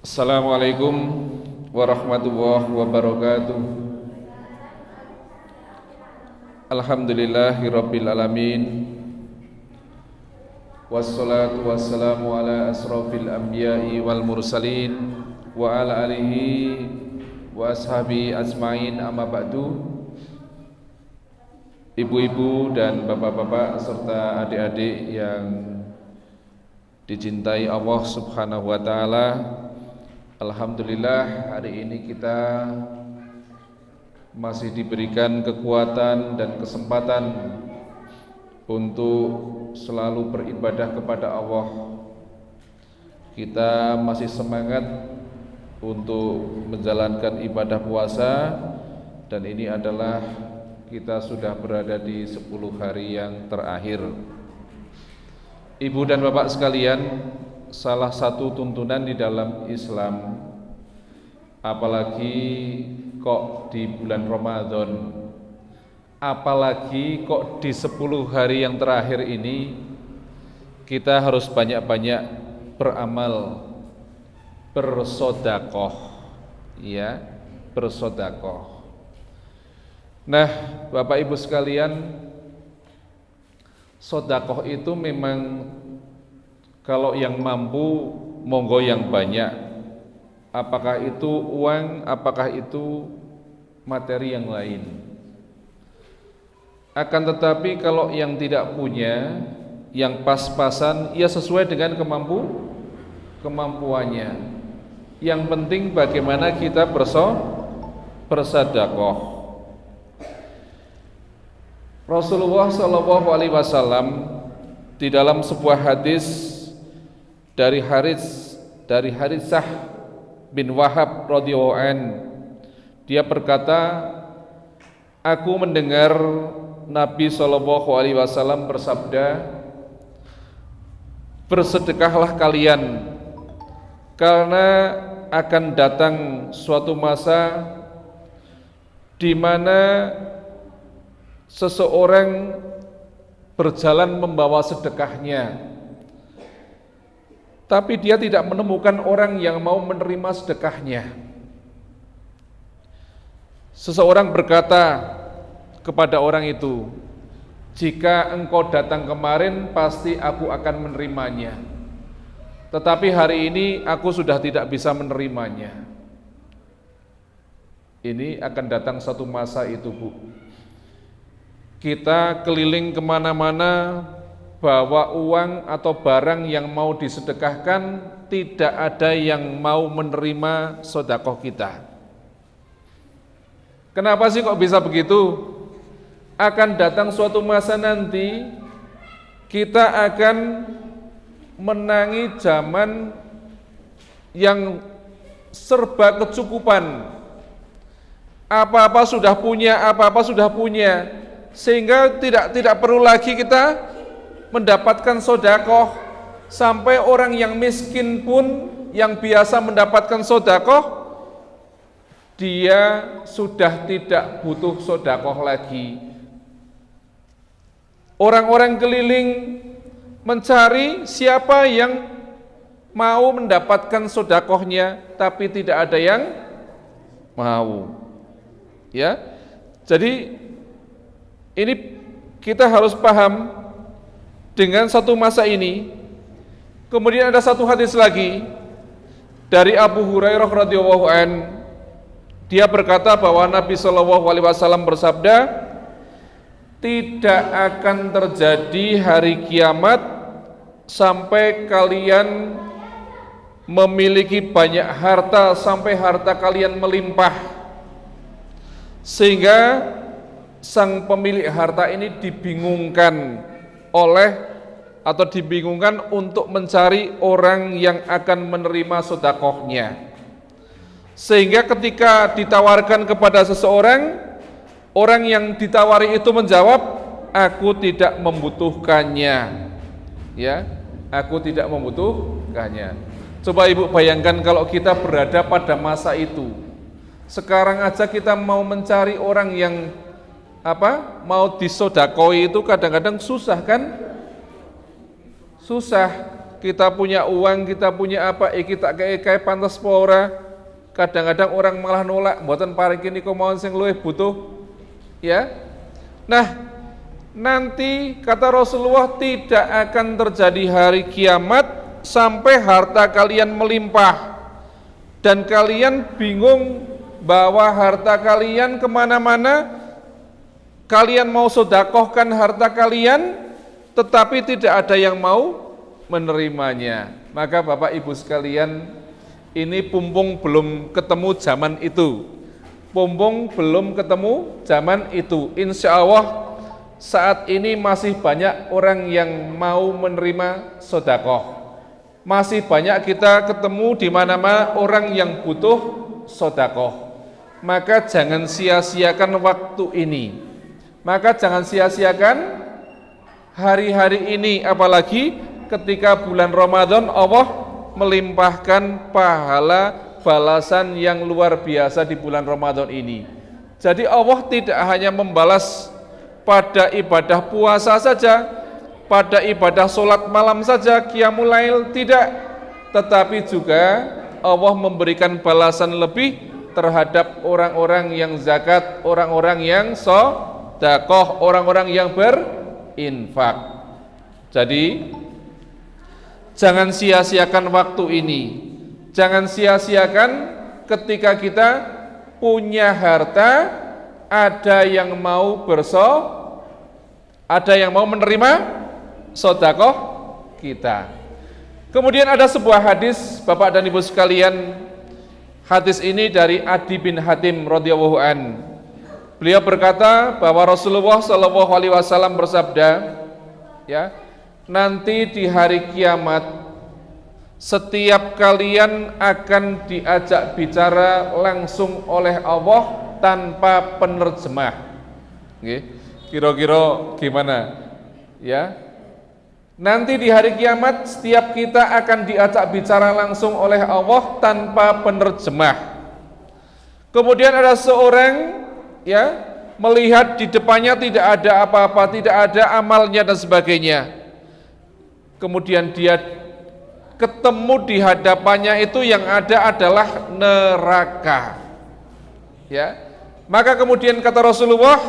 Assalamualaikum warahmatullahi wabarakatuh. Alhamdulillahirabbil alamin. Wassalatu wassalamu ala asrofil anbiya'i wal mursalin wa ala alihi wa ashabi ajmain, amma ba'du. Ibu-ibu dan bapak-bapak serta adik-adik yang dicintai Allah Subhanahu wa taala, alhamdulillah hari ini kita masih diberikan kekuatan dan kesempatan untuk selalu beribadah kepada Allah. Kita masih semangat untuk menjalankan ibadah puasa, dan ini adalah kita sudah berada di 10 hari yang terakhir. Ibu dan bapak sekalian, salah satu tuntunan di dalam Islam, apalagi kok di bulan Ramadan, apalagi kok di 10 hari yang terakhir ini, kita harus banyak-banyak beramal, bersedekah, ya, bersedekah. Nah, Bapak Ibu sekalian, sedekah itu memang kalau yang mampu monggo yang banyak, apakah itu uang, apakah itu materi yang lain. Akan tetapi kalau yang tidak punya, yang pas-pasan, ya sesuai dengan kemampuannya. Yang penting bagaimana kita bersedekah. Rasulullah SAW di dalam sebuah hadis dari Haritsah bin Wahab radhiyallahu an, dia berkata, aku mendengar Nabi SAW bersabda, bersedekahlah kalian, karena akan datang suatu masa di mana seseorang berjalan membawa sedekahnya, tapi dia tidak menemukan orang yang mau menerima sedekahnya. Seseorang berkata kepada orang itu, jika engkau datang kemarin pasti aku akan menerimanya, tetapi hari ini aku sudah tidak bisa menerimanya. Ini akan datang satu masa itu, Bu. Kita keliling kemana-mana bawa uang atau barang yang mau disedekahkan, tidak ada yang mau menerima sedekah kita. Kenapa sih kok bisa begitu? Akan datang suatu masa nanti kita akan menangi zaman yang serba kecukupan. Apa-apa sudah punya, sehingga tidak perlu lagi kita mendapatkan sedekah. Sampai orang yang miskin pun yang biasa mendapatkan sedekah, dia sudah tidak butuh sedekah lagi. Orang-orang keliling mencari siapa yang mau mendapatkan sedekahnya, tapi tidak ada yang mau. Ya, jadi ini kita harus paham dengan satu masa ini. Kemudian ada satu hadis lagi dari Abu Hurairah radhiyallahu an. Dia berkata bahwa Nabi SAW bersabda, tidak akan terjadi hari kiamat sampai kalian memiliki banyak harta, sampai harta kalian melimpah, sehingga sang pemilik harta ini dibingungkan untuk mencari orang yang akan menerima sedekahnya. Sehingga ketika ditawarkan kepada seseorang, orang yang ditawari itu menjawab, aku tidak membutuhkannya. Ya, aku tidak membutuhkannya. Coba Ibu bayangkan kalau kita berada pada masa itu. Sekarang aja kita mau mencari orang yang mau disodakoi itu kadang-kadang susah kan? Susah. kita punya uang, kita punya apa, kita kayak pantas pora. Kadang-kadang orang malah nolak, mboten pariki niku mawon sing luwih butuh. Ya. Nah, nanti kata Rasulullah tidak akan terjadi hari kiamat sampai harta kalian melimpah dan kalian bingung bawa harta kalian kemana-mana. Kalian mau sodakohkan harta kalian, tetapi tidak ada yang mau menerimanya. Maka Bapak Ibu sekalian, ini pumpung belum ketemu zaman itu. Pumpung belum ketemu zaman itu. Insya Allah saat ini masih banyak orang yang mau menerima sodakoh. Masih banyak kita ketemu di mana-mana orang yang butuh sodakoh. Maka jangan sia-siakan waktu ini. Maka jangan sia-siakan hari-hari ini, apalagi ketika bulan Ramadan Allah melimpahkan pahala balasan yang luar biasa di bulan Ramadan ini. Jadi Allah tidak hanya membalas pada ibadah puasa saja, pada ibadah sholat malam saja, qiyamul lail, tidak, tetapi juga Allah memberikan balasan lebih terhadap orang-orang yang zakat, orang-orang yang sedekah, orang-orang yang berinfak. Jadi jangan sia-siakan waktu ini. Jangan sia-siakan ketika kita punya harta, ada yang mau ada yang mau menerima sedekah kita. Kemudian ada sebuah hadis, Bapak dan Ibu sekalian. Hadis ini dari Adi bin Hatim radhiyallahu an. Beliau berkata bahwa Rasulullah sallallahu alaihi wasallam bersabda, ya, nanti di hari kiamat setiap kalian akan diajak bicara langsung oleh Allah tanpa penerjemah. Kira-kira gimana? Ya. Nanti di hari kiamat setiap kita akan diajak bicara langsung oleh Allah tanpa penerjemah. Kemudian ada seorang, ya, melihat di depannya tidak ada apa-apa, tidak ada amalnya dan sebagainya. Kemudian dia ketemu di hadapannya itu yang ada adalah neraka. Ya. Maka kemudian kata Rasulullah,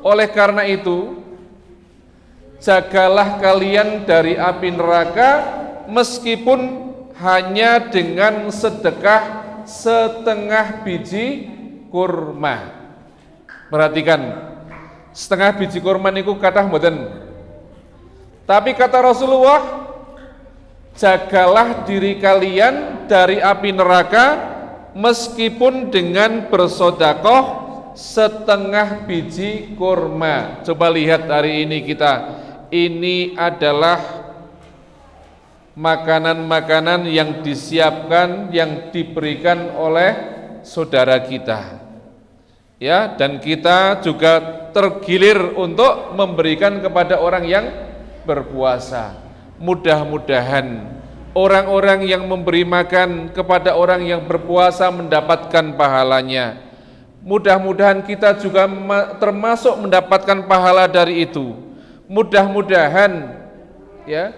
oleh karena itu jagalah kalian dari api neraka meskipun hanya dengan sedekah setengah biji kurma. Perhatikan, setengah biji kurma niku kathah mboten. Tapi kata Rasulullah, jagalah diri kalian dari api neraka meskipun dengan bersedekah setengah biji kurma. Coba lihat hari ini kita, ini adalah makanan-makanan yang disiapkan, yang diberikan oleh saudara kita. Ya, dan kita juga tergilir untuk memberikan kepada orang yang berpuasa. Mudah-mudahan orang-orang yang memberi makan kepada orang yang berpuasa mendapatkan pahalanya. Mudah-mudahan kita juga termasuk mendapatkan pahala dari itu. Mudah-mudahan, ya,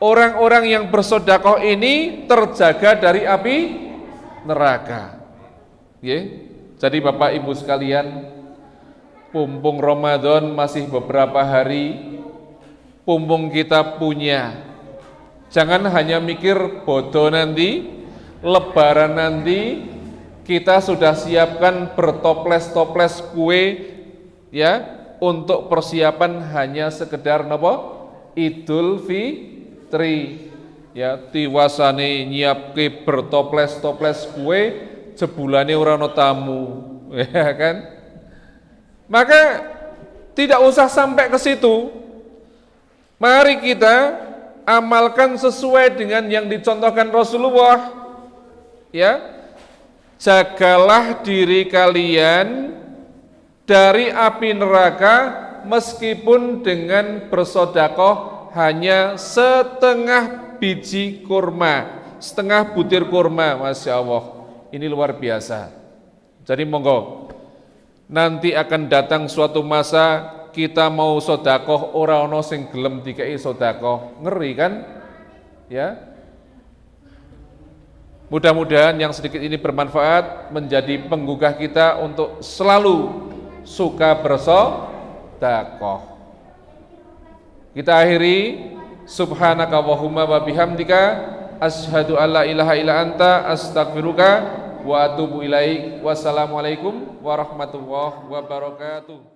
orang-orang yang bersedekah ini terjaga dari api neraka. Ya. Jadi Bapak Ibu sekalian, pumpung Ramadan masih beberapa hari, pumpung kita punya. Jangan hanya mikir bodoh nanti, lebaran nanti kita sudah siapkan bertoples-toples kue, ya, untuk persiapan hanya sekedar napa? Idul Fitri. Ya, tiwasane nyiapke bertoples-toples kue, jebulane ora ana tamu, ya kan? Maka tidak usah sampai ke situ. Mari kita amalkan sesuai dengan yang dicontohkan Rasulullah. Ya, jagalah diri kalian dari api neraka meskipun dengan bersedekah hanya setengah biji kurma, setengah butir kurma. Masya Allah, ini luar biasa. Jadi monggo, nanti akan datang suatu masa kita mau sedekah ora ana sing gelem dikei sedekah, ngeri kan? Ya. Mudah-mudahan yang sedikit ini bermanfaat, menjadi penggugah kita untuk selalu suka bersedekah. Kita akhiri, subhanaka wahumma wa bihamdika asyhadu an la ilaha illa anta astaghfiruka wa atubu ilaik. Wassalamualaikum warahmatullahi wabarakatuh.